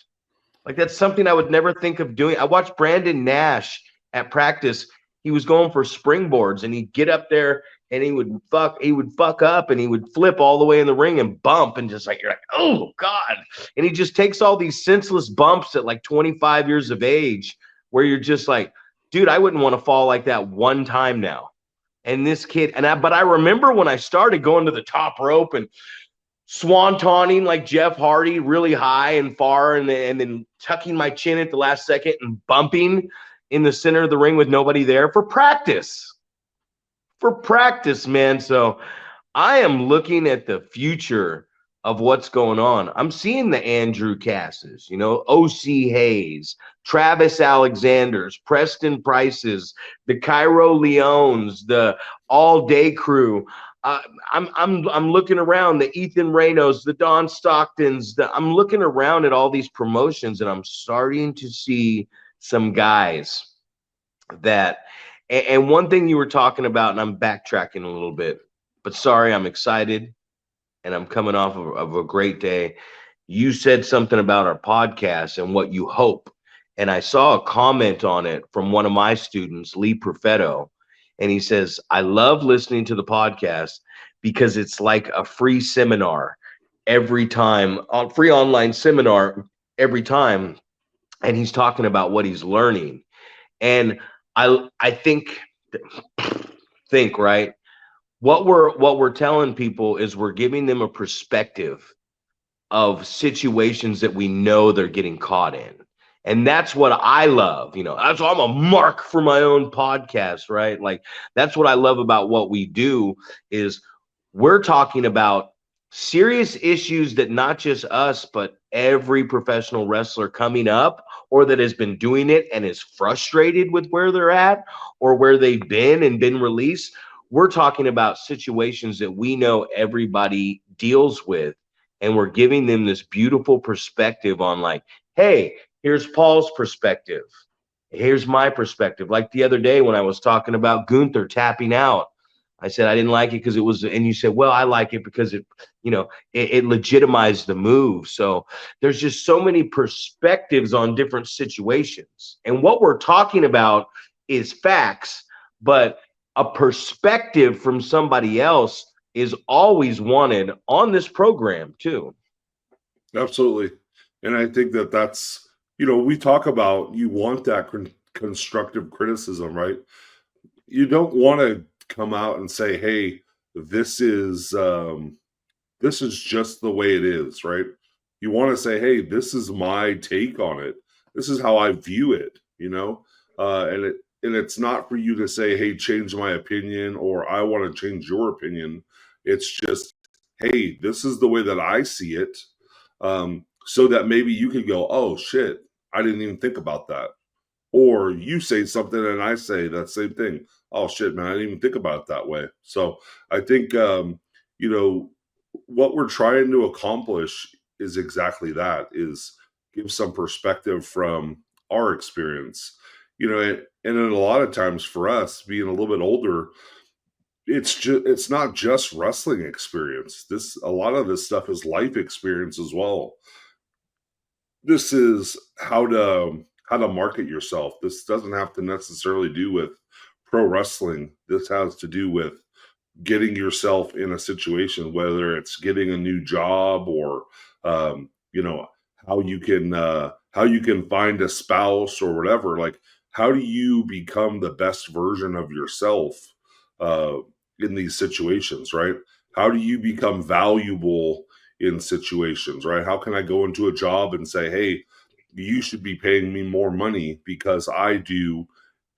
Like, that's something I would never think of doing. I watched Brandon Nash at practice. He was going for springboards, and he'd get up there and he would fuck up, and he would flip all the way in the ring and bump, and just like, you're like, oh God. And he just takes all these senseless bumps at like 25 years of age, where you're just like, dude, I wouldn't want to fall like that one time now. And this kid, but I remember when I started going to the top rope and swantoning like Jeff Hardy really high and far, and then tucking my chin at the last second and bumping in the center of the ring with nobody there for practice. Man. So I am looking at the future of what's going on. I'm seeing the Andrew Casses, O.C. Hayes, Travis Alexanders, Preston Prices, the Cairo Leones, the All Day Crew. I'm looking around, the Ethan Reynos, the Don Stocktons. I'm looking around at all these promotions, and I'm starting to see some guys that. And one thing you were talking about, and I'm backtracking a little bit, but sorry, I'm excited, and I'm coming off of a great day. You said something about our podcast and what you hope. And I saw a comment on it from one of my students, Lee Perfetto. And he says, I love listening to the podcast because it's like a free seminar every time, a free online seminar every time. And he's talking about what he's learning. And I think right. What we're telling people is we're giving them a perspective of situations that we know they're getting caught in. And that's what I love. That's why I'm a mark for my own podcast, right? Like, that's what I love about what we do is we're talking about serious issues that not just us, but every professional wrestler coming up or that has been doing it and is frustrated with where they're at or where they've been and been released. We're talking about situations that we know everybody deals with, and we're giving them this beautiful perspective on like, hey, here's Paul's perspective. Here's my perspective. Like the other day when I was talking about Gunther tapping out, I said I didn't like it because it was, and you said, well, I like it because it legitimized the move. So there's just so many perspectives on different situations. And what we're talking about is facts, but a perspective from somebody else is always wanted on this program too. Absolutely. And I think that's, we talk about, you want that constructive criticism, right? You don't want to come out and say, hey, this is just the way it is, right? You want to say, hey, this is my take on it. This is how I view it, and it's not for you to say, hey, change my opinion, or I want to change your opinion. It's just, hey, this is the way that I see it. So that maybe you could go, oh shit, I didn't even think about that. Or you say something and I say that same thing. Oh shit, man, I didn't even think about it that way. So I think, what we're trying to accomplish is exactly that, is give some perspective from our experience, and in a lot of times for us being a little bit older, it's not just wrestling experience. A lot of this stuff is life experience as well. This is how to market yourself. This doesn't have to necessarily do with pro wrestling. This has to do with getting yourself in a situation, whether it's getting a new job or, how you can find a spouse or whatever. Like, how do you become the best version of yourself in these situations, right? How do you become valuable in situations, right? How can I go into a job and say, hey, you should be paying me more money because I do,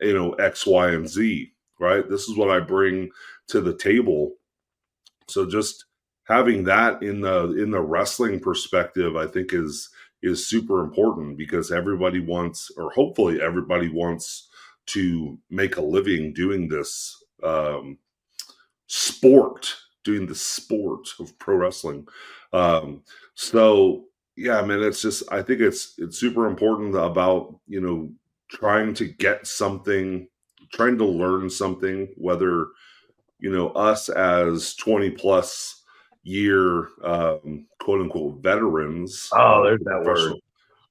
X, Y, and Z, right? This is what I bring to the table. So just having that in the wrestling perspective, I think is super important, because everybody wants, or hopefully everybody wants, to make a living doing this sport, doing the sport of pro wrestling. So yeah, man, it's just, I think it's super important about, trying to get something, trying to learn something, whether, us as 20 plus year, quote unquote, veterans Oh, of there's that word.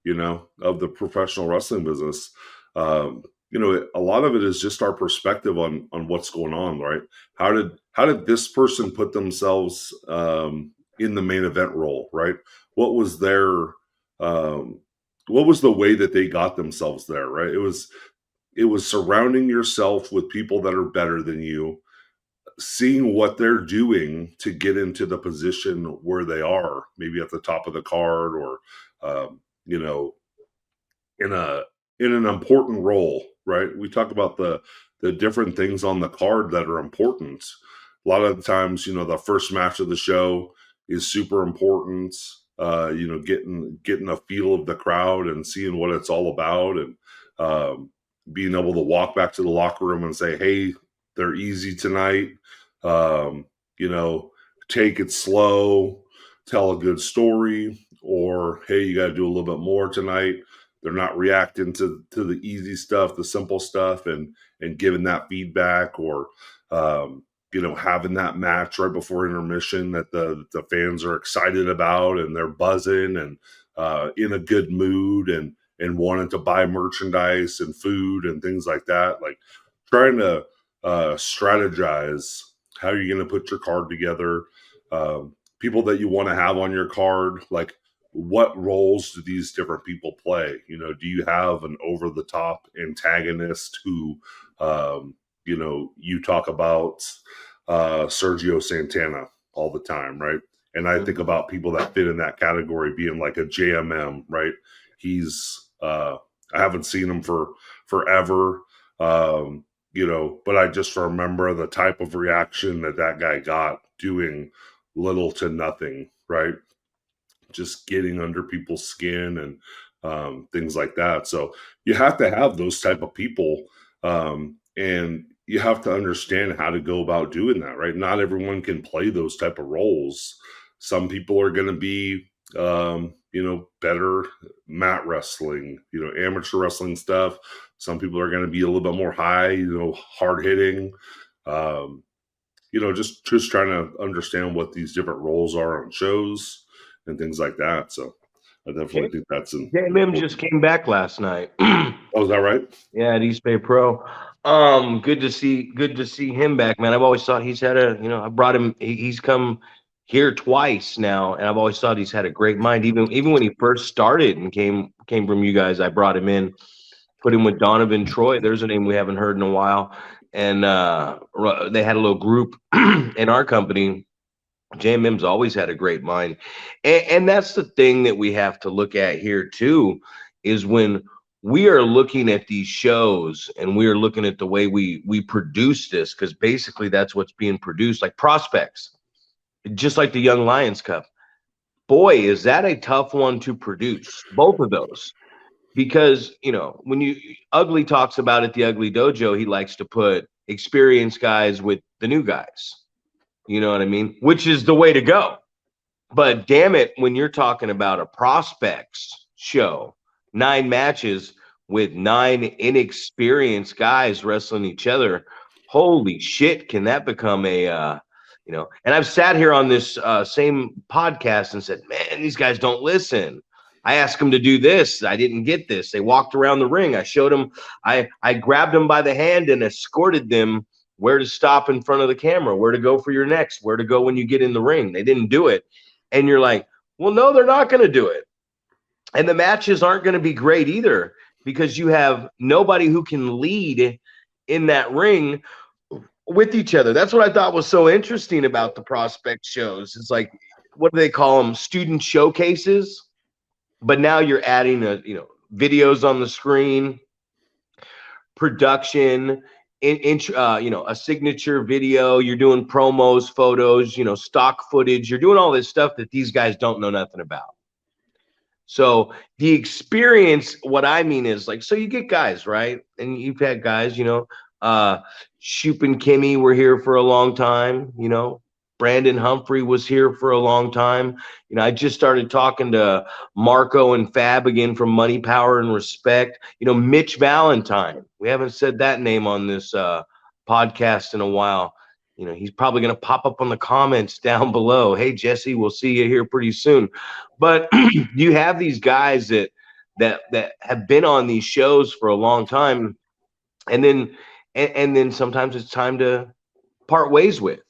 professional, of the professional wrestling business. A lot of it is just our perspective on what's going on, right? How did this person put themselves in the main event role, right? What was their what was the way that they got themselves there, right? It was surrounding yourself with people that are better than you, seeing what they're doing to get into the position where they are, maybe at the top of the card, or you know, in an important role, right? We talk about the different things on the card that are important. A lot of the times, the first match of the show is super important. Getting a feel of the crowd and seeing what it's all about, and being able to walk back to the locker room and say, "Hey, they're easy tonight. Um, you know, take it slow, tell a good story," or, "Hey, you got to do a little bit more tonight." They're not reacting to the easy stuff, the simple stuff, and giving that feedback, or having that match right before intermission that the fans are excited about, and they're buzzing and in a good mood, and wanting to buy merchandise and food and things like that. Like, trying to strategize how you're going to put your card together, people that you want to have on your card, like, what roles do these different people play? Do you have an over the top antagonist who, you talk about Sergio Santana all the time, right? And I think about people that fit in that category being like a JMM, right? He's, I haven't seen him for forever, but I just remember the type of reaction that guy got doing little to nothing, right? Just getting under people's skin and things like that. So you have to have those type of people, and you have to understand how to go about doing that, right? Not everyone can play those type of roles. Some people are going to be, better mat wrestling, amateur wrestling stuff. Some people are going to be a little bit more high, hard hitting. Just trying to understand what these different roles are on shows and things like that. So I definitely think that's an JMM just came back last night. Oh, is that right? Yeah, at East Bay Pro. Good to see him back, man. I've always thought he's had I brought him. He's come here twice now, and I've always thought he's had a great mind. Even when he first started and came from you guys, I brought him in, put him with Donovan Troy. There's a name we haven't heard in a while, and they had a little group in our company. JMM's always had a great mind, and that's the thing that we have to look at here too, is when we are looking at these shows and we are looking at the way we produce this, because basically that's what's being produced, like prospects, just like the Young Lions Cup. Boy, is that a tough one to produce, both of those, because when Ugly talks about it, the Ugly Dojo, he likes to put experienced guys with the new guys. You know what I mean? Which is the way to go. But damn it, when you're talking about a prospects show, 9 matches with 9 inexperienced guys wrestling each other, holy shit, can that become a and I've sat here on this same podcast and said, man, these guys don't listen. I asked them to do this. I didn't get this. They walked around the ring. I showed them. I grabbed them by the hand and escorted them where to stop in front of the camera, where to go for your next, where to go when you get in the ring. They didn't do it. And you're like, well, no, they're not going to do it. And the matches aren't going to be great either, because you have nobody who can lead in that ring with each other. That's what I thought was so interesting about the prospect shows. It's like, what do they call them? Student showcases. but now you're adding videos on the screen, production, a signature video. You're doing promos, photos, stock footage. You're doing all this stuff that these guys don't know nothing about. So the experience, what I mean is like, so you get guys, right? And you've had guys, Shoop and Kimmy were here for a long time, Brandon Humphrey was here for a long time. I just started talking to Marco and Fab again from Money, Power, and Respect. Mitch Valentine. We haven't said that name on this podcast in a while. He's probably going to pop up on the comments down below. Hey, Jesse, we'll see you here pretty soon. But you have these guys that have been on these shows for a long time, and then sometimes it's time to part ways with,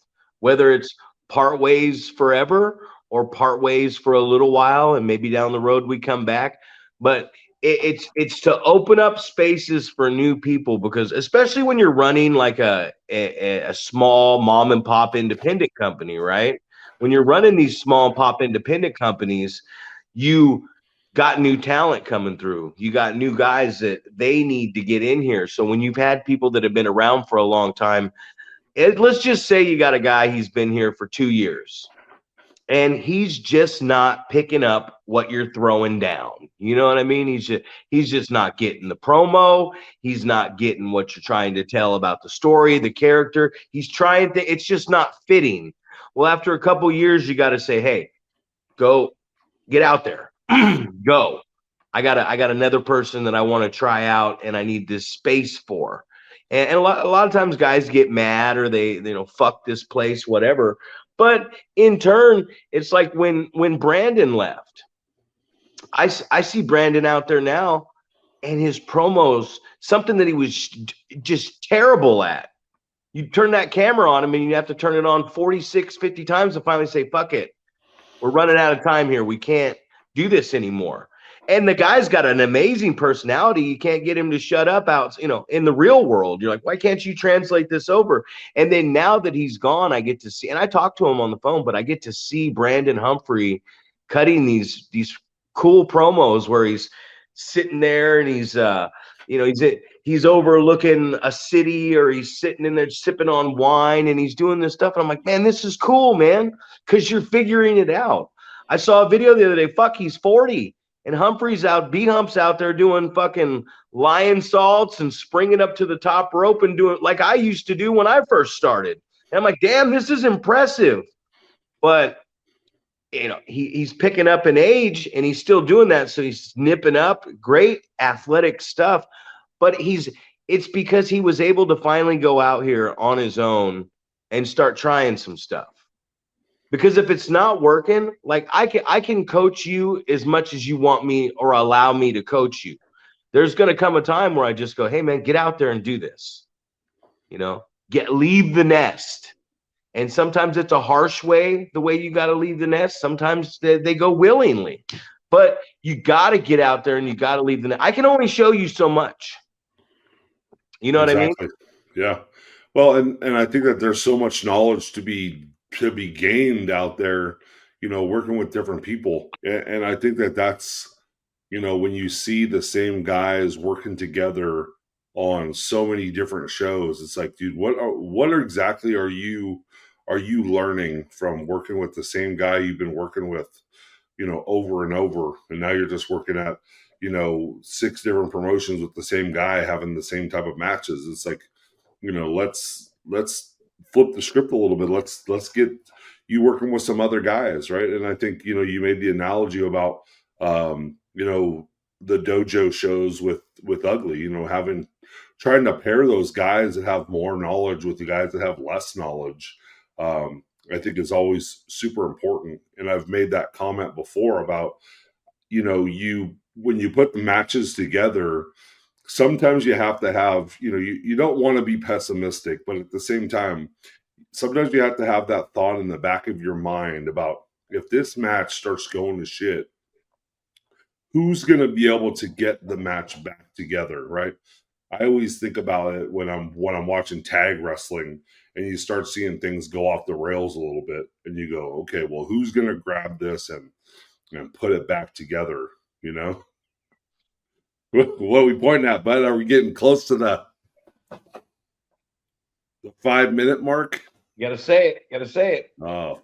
whether it's part ways forever or part ways for a little while, and maybe down the road we come back. But it's to open up spaces for new people, because especially when you're running like a small mom and pop independent company, right? When you're running these small pop independent companies, you got new talent coming through. You got new guys that they need to get in here. So when you've had people that have been around for a long time, let's just say you got a guy, he's been here for 2 years, and he's just not picking up what you're throwing down. You know what I mean? He's just not getting the promo. He's not getting what you're trying to tell about the story, the character. He's trying to, it's just not fitting. Well, after a couple years, you got to say, hey, go get out there. Go. I got another person that I want to try out, and I need this space for. And a lot of times guys get mad, or they fuck this place, whatever. But in turn, it's like when Brandon left, I see Brandon out there now, and his promos, something that he was just terrible at. You turn that camera on him, and you have to turn it on 46, 50 times to finally say, fuck it. We're running out of time here. We can't do this anymore. And the guy's got an amazing personality. You can't get him to shut up out, in the real world. You're like, why can't you translate this over? And then now that he's gone, I get to see, and I talked to him on the phone, but I get to see Brandon Humphrey cutting these cool promos where he's sitting there, and he's overlooking a city, or he's sitting in there sipping on wine, and he's doing this stuff. And I'm like, man, this is cool, man, because you're figuring it out. I saw a video the other day. Fuck, he's 40. And Humphrey's out, B-Hump's out there doing fucking lion salts and springing up to the top rope and doing like I used to do when I first started. And I'm like, damn, this is impressive. But, he's picking up in age, and he's still doing that. So he's nipping up. Great athletic stuff. But it's because he was able to finally go out here on his own and start trying some stuff. Because if it's not working, like I can coach you as much as you want me, or allow me to coach you. There's going to come a time where I just go, hey man, get out there and do this. Leave the nest. And sometimes it's a harsh way, the way you got to leave the nest. Sometimes they go willingly, but you got to get out there and you got to leave the nest. I can only show you so much. You know exactly. What I mean? Yeah. Well, and I think that there's so much knowledge to be gained out there, working with different people. And I think that that's, when you see the same guys working together on so many different shows, it's like, dude, what exactly are you learning from working with the same guy you've been working with, over and over, and now you're just working at, 6 different promotions with the same guy having the same type of matches. It's like, let's flip the script a little bit. Let's get you working with some other guys, right? And I think, you made the analogy about, the dojo shows with Ugly, trying to pair those guys that have more knowledge with the guys that have less knowledge. I think is always super important. And I've made that comment before about, when you put the matches together, sometimes you have to have, you don't want to be pessimistic, but at the same time, sometimes you have to have that thought in the back of your mind about, if this match starts going to shit, who's going to be able to get the match back together, right? I always think about it when I'm watching tag wrestling, and you start seeing things go off the rails a little bit, and you go, okay, well, who's going to grab this and put it back together? You know, what are we pointing at, bud? Are we getting close to the 5-minute mark? You gotta say it. Gotta say it.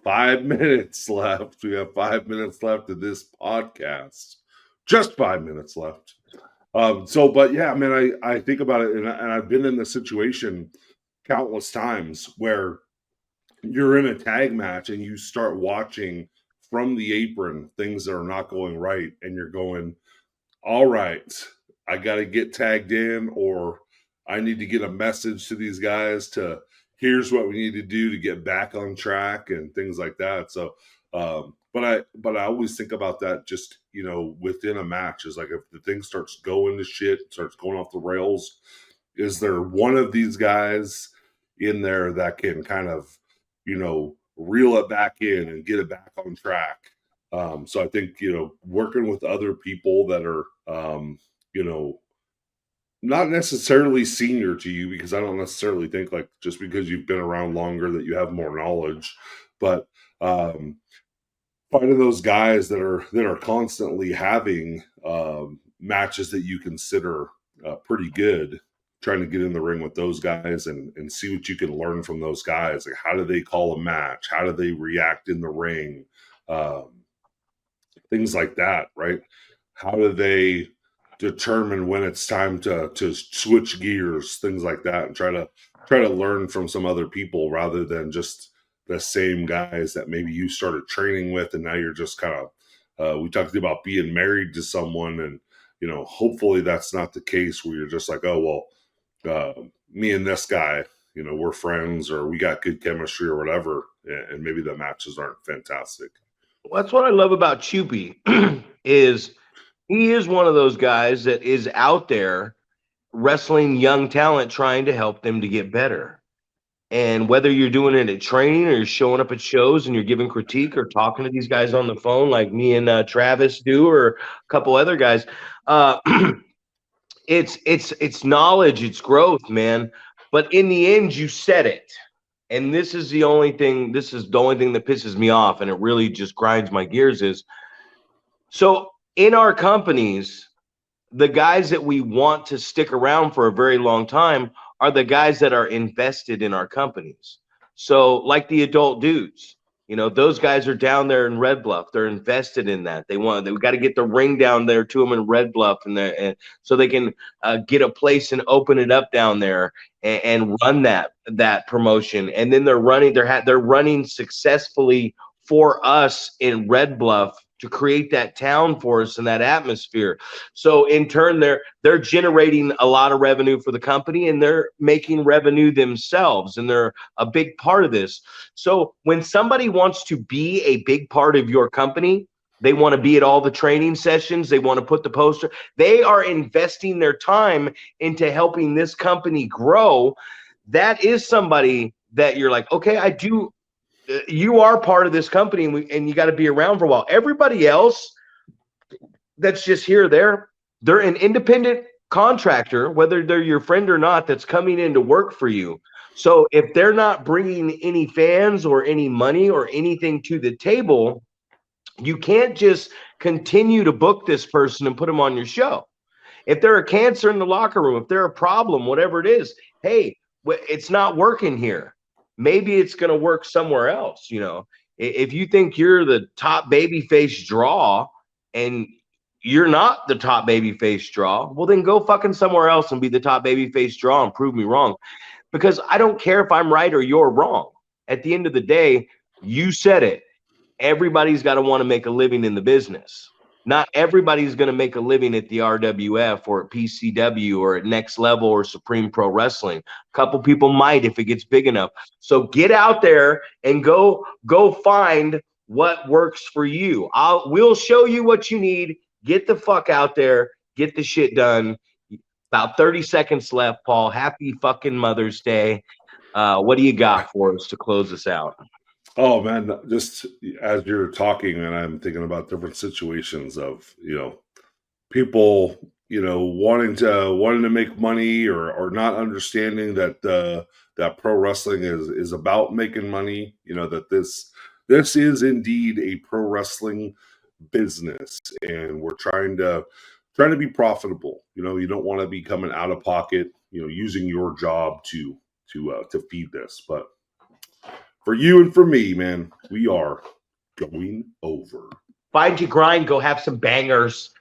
5 minutes left. We have 5 minutes left of this podcast. Just 5 minutes left. But yeah, man, I think about it, and I've been in this situation countless times where you're in a tag match and you start watching from the apron things that are not going right, and you're going, all right, I got to get tagged in, or I need to get a message to these guys to here's what we need to do to get back on track and things like that. So, but I always think about that just, within a match is like, if the thing starts going to shit, starts going off the rails, is there one of these guys in there that can kind of, reel it back in and get it back on track? So I think, working with other people that are, not necessarily senior to you, because I don't necessarily think like just because you've been around longer that you have more knowledge, but finding those guys that are constantly having matches that you consider pretty good, trying to get in the ring with those guys and see what you can learn from those guys. Like, how do they call a match? How do they react in the ring? Things like that, right? How do they determine when it's time to switch gears, things like that, and try to learn from some other people rather than just the same guys that maybe you started training with, and now you're just kind of we talked about being married to someone, and hopefully that's not the case where you're just like, oh well, me and this guy, we're friends, or we got good chemistry or whatever, and maybe the matches aren't fantastic. Well, that's what I love about Choopy is he is one of those guys that is out there wrestling young talent, trying to help them to get better. And whether you're doing it at training or you're showing up at shows and you're giving critique or talking to these guys on the phone like me and Travis do, or a couple other guys, it's knowledge, it's growth, man. But in the end, you said it. And this is the only thing that pisses me off, and it really just grinds my gears is, so in our companies, the guys that we want to stick around for a very long time are the guys that are invested in our companies. So like the adult dudes, those guys are down there in Red Bluff. They're invested in that. We got to get the ring down there to them in Red Bluff, and so they can get a place and open it up down there and run that promotion. And then they're running successfully for us in Red Bluff to create that town for us and that atmosphere. So in turn, they're generating a lot of revenue for the company, and they're making revenue themselves, and they're a big part of this. So when somebody wants to be a big part of your company, they want to be at all the training sessions, they want to put the poster, they are investing their time into helping this company grow. That is somebody that you're like, okay, you are part of this company, and you got to be around for a while. Everybody else that's just here, they're an independent contractor, whether they're your friend or not, that's coming in to work for you. So if they're not bringing any fans or any money or anything to the table, you can't just continue to book this person and put them on your show. If they're a cancer in the locker room, if they're a problem, whatever it is, hey, it's not working here. Maybe it's going to work somewhere else. If you think you're the top babyface draw and you're not the top babyface draw, well, then go fucking somewhere else and be the top babyface draw and prove me wrong. Because I don't care if I'm right or you're wrong. At the end of the day, you said it. Everybody's got to want to make a living in the business. Not everybody's going to make a living at the RWF or at PCW or at Next Level or Supreme Pro Wrestling. A couple people might if it gets big enough. So get out there and go find what works for you. We'll show you what you need. Get the fuck out there. Get the shit done. About 30 seconds left, Paul. Happy fucking Mother's Day. What do you got for us to close us out? Oh man, just as you're talking, and I'm thinking about different situations of, people, wanting to make money, or not understanding that that pro wrestling is about making money, that this is indeed a pro wrestling business, and we're trying to be profitable. You know, you don't want to be coming out of pocket, you know, using your job to feed this. But for you and for me, man, we are going over. Find your grind, go have some bangers.